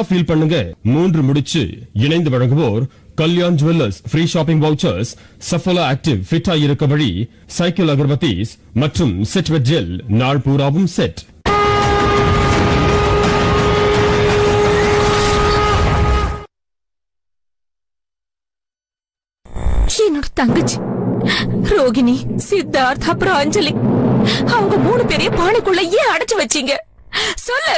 Feel பண்ணுங்க. 3 முடிச்சு இணைந்து வழங்குவோர் Kalyan jewellers, free shopping vouchers, Saffola active fit ஆயிருக்க வழி, சைக்கிள் அகர்பத்தீஸ் மற்றும் செட் வெட் ஜெல் நாள் பூராவும் செட். என்னோட தங்கச்சி ரோகிணி, சித்தார்த், அப்புறம் அஞ்சலி, அவங்க 3 பேரையும் பானைக்குள்ள ஏன் அடைச்சு வச்சீங்க? சொல்லு.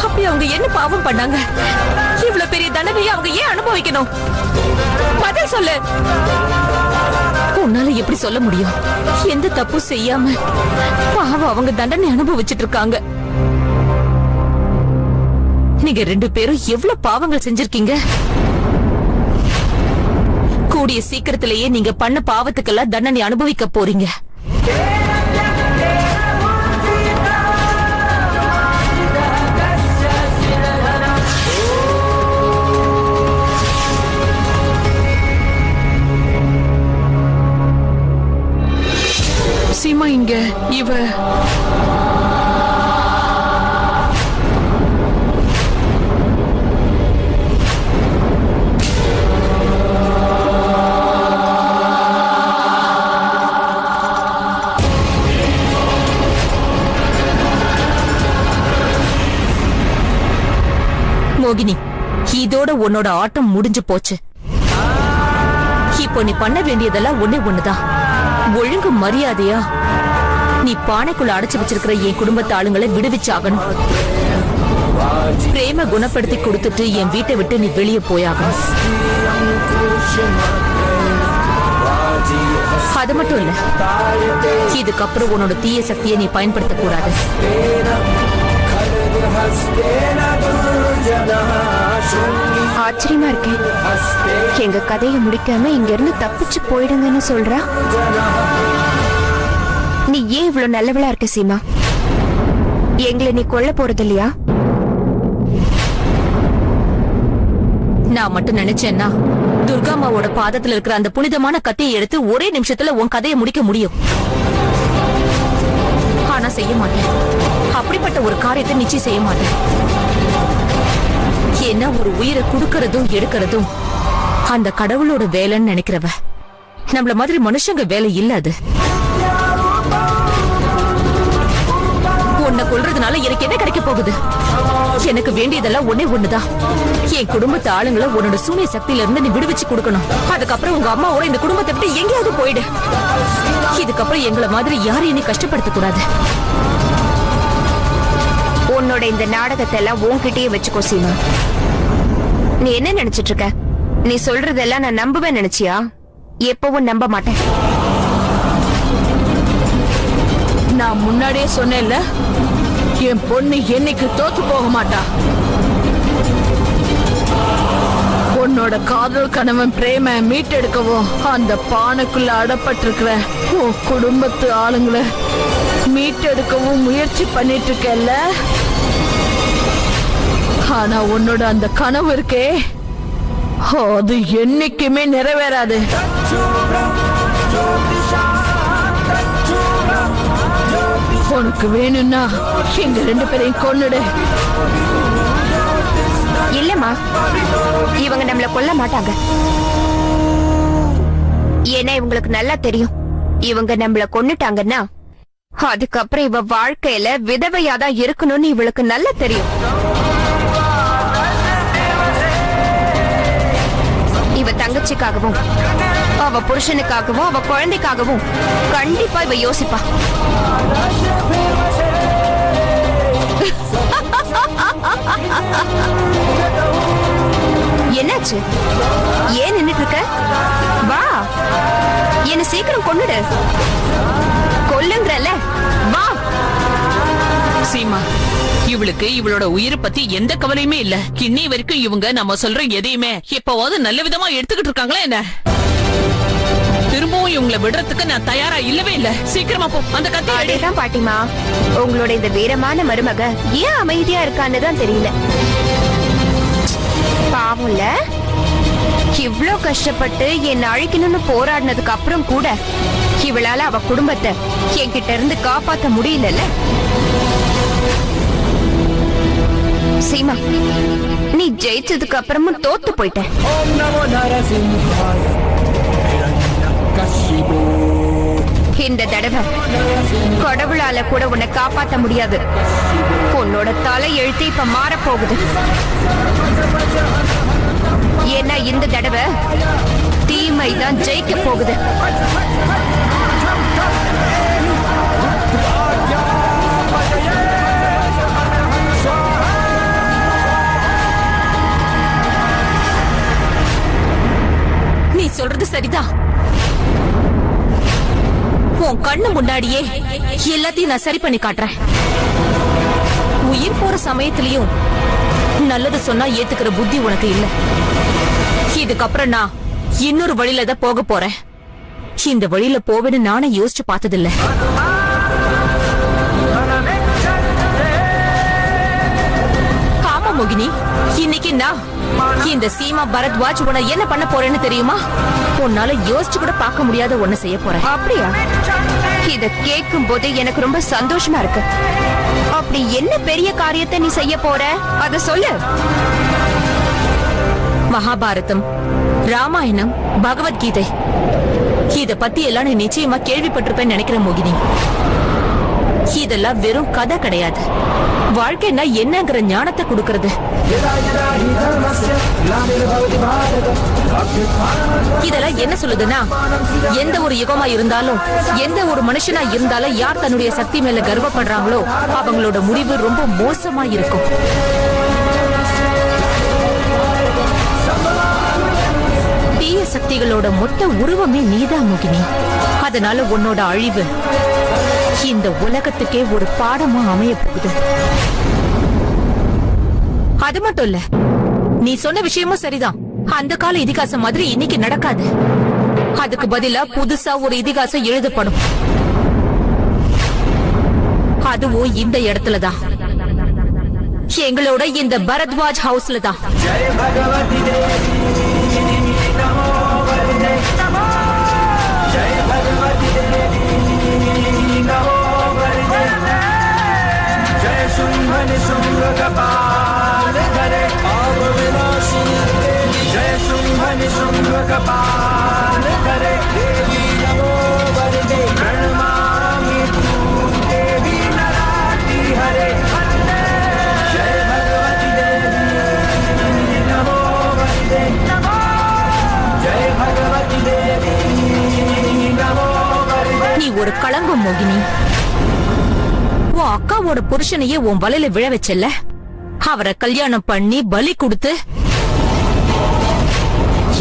அப்படி அவங்க என்ன பாவம் பண்ணாங்க? இவ்வளவு பெரிய தண்டனையை அவங்க ஏன் அனுபவிக்கணும்? பதில் சொல்லு. உன்னால எப்படி சொல்ல முடியும்? எந்த தப்பும் செய்யாம பாவம் அவங்க தண்டனை அனுபவிச்சுட்டு இருக்காங்க. நீங்க 2 பேரும் எவ்வளவு பாவங்கள் செஞ்சிருக்கீங்க. கூடிய சீக்கிரத்திலேயே நீங்க பண்ண பாவத்துக்கெல்லாம் தண்டனை அனுபவிக்க போறீங்க. சீமா இங்க இவ மோகினி, இதோட உன்னோட ஆட்டம் முடிஞ்சு போச்சு. இப்போ நீ பண்ண வேண்டியதெல்லாம் ஒண்ணுதான். ஒழுங்கு மரியாதையா நீ பானைக்குள்ள அடைச்சு வச்சிருக்கிற என் குடும்பத்து ஆளுங்களை விடுவிச்சாகணும். பிரேம குணப்படுத்தி கொடுத்துட்டு என் வீட்டை விட்டு நீ வெளியே போயாகணும். அது மட்டும் இல்ல, இதுக்கப்புறம் உன்னோட தீய சக்தியை நீ பயன்படுத்த கூடாது. ஆச்சரியமா இருக்கேன். எங்க கதையை முடிக்காம இங்க இருந்து தப்பிச்சு போயிடுங்கன்னு சொல்றா. நீ ஏன் இவ்வளவு நல்லவளா இருக்க சீமா? எங்களை நீ கொல்ல போறது இல்லையா? நான் மட்டும் நினைச்சேன்னா துர்காமாவோட பாதத்துல இருக்கிற அந்த புனிதமான கத்தியை எடுத்து ஒரே நிமிஷத்துல உன் கதையை முடிக்க முடியும். ஆனா செய்ய மாட்டேன். அப்படிப்பட்ட ஒரு காரியத்தை நிச்சயம் செய்ய மாட்டேன். ஏன்னா ஒரு உயிரை குடுக்கறதும் எடுக்கிறதும் அந்த கடவுளோட வேலைன்னு நினைக்கிறவ. நம்மள மாதிரி மனுஷங்க வேலை இல்ல அது. உன்னை கொல்றதுனால எனக்கு என்ன கிடைக்க போகுது? எனக்கு வேண்டியதெல்லாம் ஒண்ணுதான். என் குடும்பத்து ஆளுங்களை உன்னோட சூனிய சக்தியில இருந்து நீ விடுவிச்சு கொடுக்கணும். அதுக்கப்புறம் உங்க அம்மாவோட இந்த குடும்பத்தை விட்டு எங்கேயாவது போயிடு. இதுக்கப்புறம் எங்களை மாதிரி யாரையும் நீ கஷ்டப்படுத்த கூடாது. உன்னோட இந்த நாடகத்தை எல்லாம் உன்கிட்டயே வச்சுக்கோ சீமா. நீ என்ன நினைச்சிட்டு இருக்க? நீ சொல்றதெல்லாம் நான் நம்புவேன் நினைச்சியா? எப்பவும் நம்ப மாட்டேன். நான் முன்னாடியே சொன்னேன்ல, என் பொண்ணு என்னைக்கு தோத்து போக மாட்டா. உன்னோட காதல் கணவன் பிரேம மீட்டெடுக்கவும் அந்த பானைக்குள்ள அடப்பட்டிருக்கிற உன் குடும்பத்து ஆளுங்களை மீட்டெடுக்கவும் முயற்சி பண்ணிட்டு இருக்கல. ஆனா உன்னோட அந்த கனவு இருக்கே, அது என்னைக்குமே நிறைவேறாது. உனக்கு வேணும்னா எங்க 2 பேரையும் கொன்னுடு. இல்லம்மா, இவங்க நம்மள கொல்ல மாட்டாங்க. ஏன்னா இவங்களுக்கு நல்லா தெரியும், இவங்க நம்மள கொன்னுட்டாங்கன்னா அதுக்கப்புறம் இவ வாழ்க்கையில விதவையாதான் இருக்கணும்னு இவளுக்கு நல்லா தெரியும். இவ தங்கச்சிக்காகவும் அவ புருஷனுக்காகவும் அவ குழந்தைக்காகவும் கண்டிப்பா இவ யோசிப்பா. என்னாச்சு? ஏன் நின்னுட்டு இருக்க? வா, என்ன சீக்கிரம் கொன்னுடு. கொல்லுங்கறல, வா. சீமா, இவளுக்கு இவளோட உயிரை பத்தி எந்த கவலையுமே இல்ல. இன்னி வரைக்கும் இவங்க நம்ம சொல்ற எதையுமே எப்பவாவது நல்ல விதமா எடுத்துக்கிட்டு இருக்காங்களா என்ன? திரும்பவும் இவங்களை விடுறதுக்கு நான் தயாரா இல்லவே இல்ல. சீக்கிரமா போ, அந்த கத்தி. அதேதான் பாட்டிமா, உங்களோட இந்த வீரமான மருமக ஏன் அமைதியா இருக்கான்னு தான் தெரியல. பாவம்ல, இவ்ளோ கஷ்டப்பட்டு என்ன அழிக்கணும்னு போராடினதுக்கு அப்புறம் கூட இவளால அவ குடும்பத்தை என்கிட்ட இருந்து காப்பாத்த முடியல. ஜெயிச்சதுக்கு அப்புறமும் தோத்து போயிட்டேன். இந்த தடவை கடவுளால கூட உன்னை காப்பாற்ற முடியாது. உன்னோட தலை எழுத்து இப்ப மாறப்போகுது. ஏன்னா இந்த தடவை தீமை தான் ஜெயிக்க போகுது. நீ சொல்றது சரிதான். உன் கண்ணு முன்னாடியே எல்லாத்தையும் நான் சரி பண்ணி காட்டுறேன். உயிர் போற சமயத்திலயும் நல்லது சொன்னா ஏத்துக்கிற புத்தி உனக்கு இல்ல. இதுக்கப்புறம் நான் இன்னொரு வழியில தான் போக போறேன். இந்த வழியில போவேன்னு நானே யோசிச்சு பார்த்ததில்ல. ஆமா மோகினி, இன்னைக்கு நான் இந்த சீமா பரத்வாஜ் உன்னை என்ன பண்ண போறேன்னு தெரியுமா? உன்னால யோசிச்சு கூட பார்க்க முடியாத ஒண்ணு செய்ய போறேன். அப்படியா? இத கேட்கும் போது எனக்கு ரொம்ப சந்தோஷமா இருக்கு. அப்படி என்ன பெரிய காரியத்தை நீ செய்ய போற? அத சொல்லு. மகாபாரதம், ராமாயணம், பகவத்கீதை இத பத்தி எல்லாம் நீ நிச்சயமா கேள்விப்பட்டிருப்பேன்னு நினைக்கிறேன் மோகினி. இதெல்லாம் வெறும் கதை கிடையாது. வாழ்க்கைன்னா என்னங்கிற ஞானத்தை கொடுக்கிறது. இதெல்லாம் என்ன சொல்லுதுன்னா, எந்த ஒரு யுகமா இருந்தாலும், எந்த ஒரு மனுஷனா இருந்தாலும், யார் தன்னுடைய சக்தி மேல கர்வப்படுறாங்களோ அவங்களோட முடிவு ரொம்ப மோசமா இருக்கும். தீய சக்திகளோட மொத்த உருவமே நீதான் மோகினி. அதனால உன்னோட அழிவு இந்த உலகத்துக்கே ஒரு பாடமா அமைய போகுது. அது மட்டும் இல்ல, நீ சொன்ன விஷயமும் சரிதான். அந்த கால இதிகாசம் மாதிரி இன்னைக்கு நடக்காது. அதுக்கு பதிலா புதுசா ஒரு இதிகாசம் எழுதப்படும். அதுவும் இந்த இடத்துலதான், எங்களோட இந்த பரத்வாஜ் ஹவுஸ்ல தான். நீ ஒரு களங்கம் மோகினி. உன் அக்காவோட புருஷனையே உன் வலையில விழ வச்சல்ல, அவரை கல்யாணம் பண்ணி பலி கொடுத்து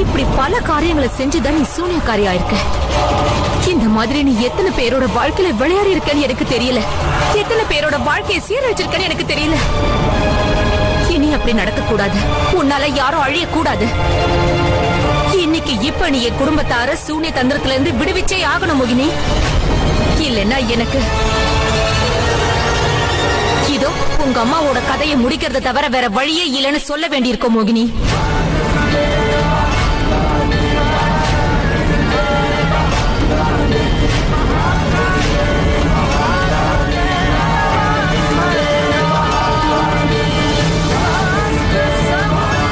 இப்படி பல காரியங்களை செஞ்சுதான் நீ சூனியக்காரி ஆயிருக்க. இந்த மாதிரி நீ எத்தனை பேரோட வாழ்க்கையில விளையாடி இருக்கன்னு எனக்கு தெரியல. எத்தனை பேரோட வாழ்க்கையை சீரழிச்சிருக்கன்னு எனக்கு தெரியல. இனி அப்படி நடக்க கூடாது. உன்னால யாரும் அழிய கூடாது. இன்னைக்கு இப்ப நீ என் குடும்பத்தார சூனிய தந்திரத்துல இருந்து விடுவிச்சே ஆகணும் மோகினி. இல்லன்னா எனக்கு இதோ உங்க அம்மாவோட கதையை முடிக்கிறத தவிர வேற வழியே இல்லைன்னு சொல்ல வேண்டியிருக்கும் மோகினி.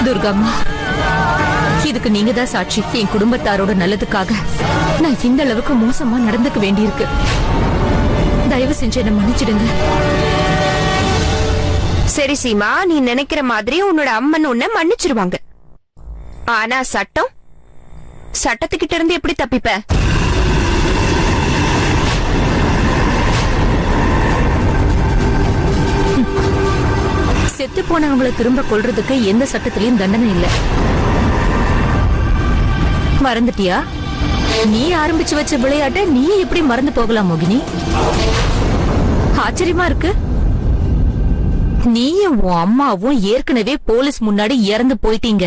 துர்கம்மா, இதுக்கு நீங்க தான் சாட்சி. என் குடும்பத்தாரோட நல்லதுக்காக நான் இந்த அளவுக்கு மோசமா நடந்துக்க வேண்டியிருக்கு. தயவு செஞ்சு என்ன மன்னிச்சிடுங்க. சரி சீமா, நீ நினைக்கிற மாதிரி உன்னோட அம்மன் உன்னை மன்னிச்சிருவாங்க. ஆனா சட்டத்துக்கிட்ட இருந்து எப்படி தப்பிப்ப? செத்து போனவங்களை திரும்ப கொல்றதுக்கு எந்த சட்டத்திலயும் தண்டனை இல்ல. மறந்துட்டியா? நீ ஆரம்பிச்சு வச்ச விளையாட்ட நீ எப்படி மறந்து போகலாம் மோகினி? ஆச்சரியமா இருக்கு. நீயும் உன் அம்மாவும் ஏற்கனவே போலீஸ் முன்னாடி இறந்து போயிட்டீங்க.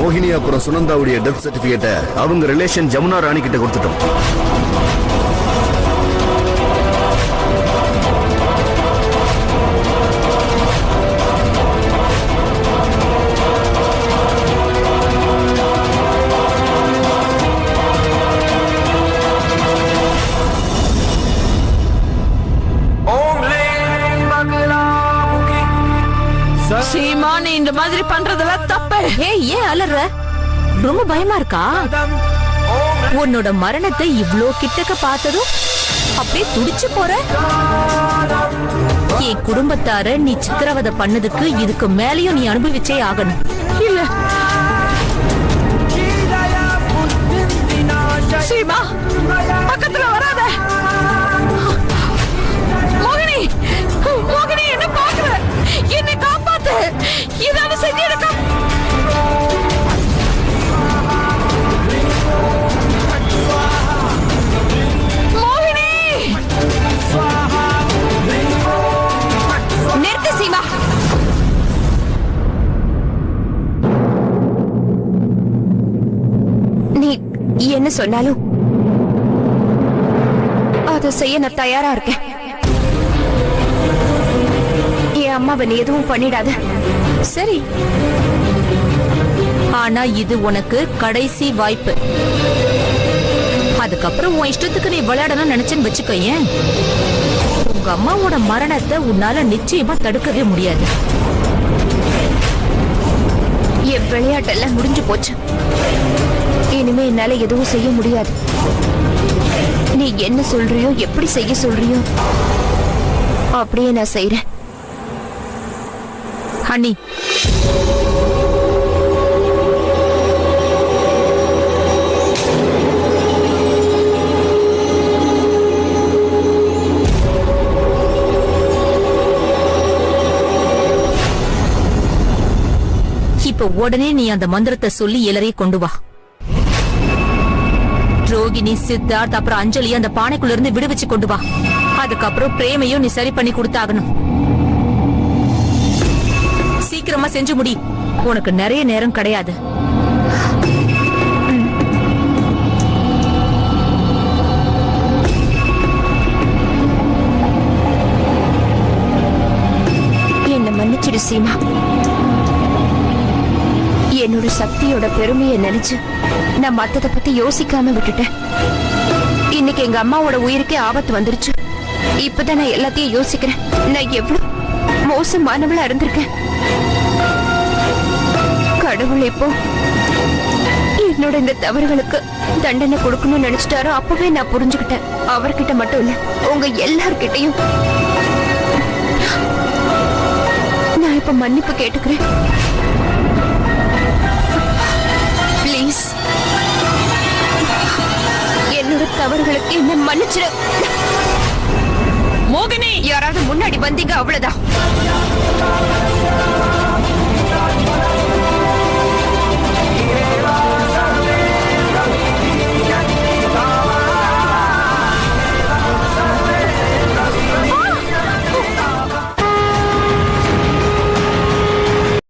மோகினி அப்புறம் சுனந்தாவுடைய டெத் சர்டிபிகேட்டை அவங்க ரிலேஷன் ஜமுனா ராணி கிட்ட கொடுத்துட்டோம். சீமா நீ இந்த மாதிரி பண்றதெல்லாம் தப்பு. ஏய் ஏன் அலற? ரொம்ப பயமா இருக்கா? உன்னோட மரணத்தை இவ்ளோ கிட்டக்க பார்த்ததும் அப்படியே துடிச்சு போற. என் குடும்பத்தார நீ சித்திரவதை பண்ணதுக்கு இதுக்கு மேலயும் நீ அனுபவிச்சே ஆகணும். இல்ல சீமா, பக்கத்துல வராத. மோகினி, மோகினி என்ன பாக்குற? என்னை காப்பாத்து. இதான செஞ்சு எடுக்க. மோகினி, நிறுத்து சீமா. நீ என்ன சொன்னாலும் அதை செய்ய நான் தயாரா இருக்கேன். என் அம்மாவை நீ எதுவும் பண்ணிடாத. சரி, ஆனா இது உனக்கு கடைசி வாய்ப்பு. அதுக்கப்புறம் உன் இஷ்டத்துக்கு நீ விளையாடணும் நினைச்சேன்னு வச்சுக்கோயேன், உங்க அம்மாவோட மரணத்தை உன்னால நிச்சயமா தடுக்கவே முடியாது. என் விளையாட்டெல்லாம் முடிஞ்சு போச்சு. இனிமே என்னால எதுவும் செய்ய முடியாது. நீ என்ன சொல்றியோ, எப்படி செய்ய சொல்றியோ அப்படியே நான் செய்றேன். ஹனி, இப்ப உடனே நீ அந்த மந்திரத்தை சொல்லி எல்லாரையும் கொண்டு வா. ரோகிணி, சித்தார்த், அப்புறம் அஞ்சலி அந்த பானைக்குள்ள இருந்து விடுவிச்சு கொண்டு வா. அதுக்கப்புறம் பிரேமையும் நீ சரி பண்ணி கொடுத்தாகணும். சீக்கிரமா செஞ்சு முடி, உனக்கு நிறைய நேரம் கிடையாது. என்ன மன்னிச்சிடு சீமா. என்னோட சக்தியோட பெருமையை நினைச்சு நான் மத்தத பத்தி யோசிக்காம விட்டுட்டேன். இன்னைக்கு எங்க அம்மாவோட உயிருக்கே ஆபத்து வந்துருச்சு. இப்பதான் நான் எல்லாத்தையும் யோசிக்கிறேன். நான் எவ்வளவு மோசமானவளா இருந்திருக்கேன். கடவுள் இப்போ என்னோட இந்த தவறுகளுக்கு தண்டனை கொடுக்கணும்னு நினைச்சிட்டாரோ அப்பவே நான் புரிஞ்சுக்கிட்டேன். அவர்கிட்ட மட்டும் இல்ல, உங்க எல்லார்கிட்டையும் நான் இப்ப மன்னிப்பு கேட்டுக்கிறேன். பிளீஸ், என்னோட தவறுகளுக்கு என்ன மன்னிச்சிடு. மோகினி, யாராவது முன்னாடி வந்தீங்க அவ்வளவுதான்.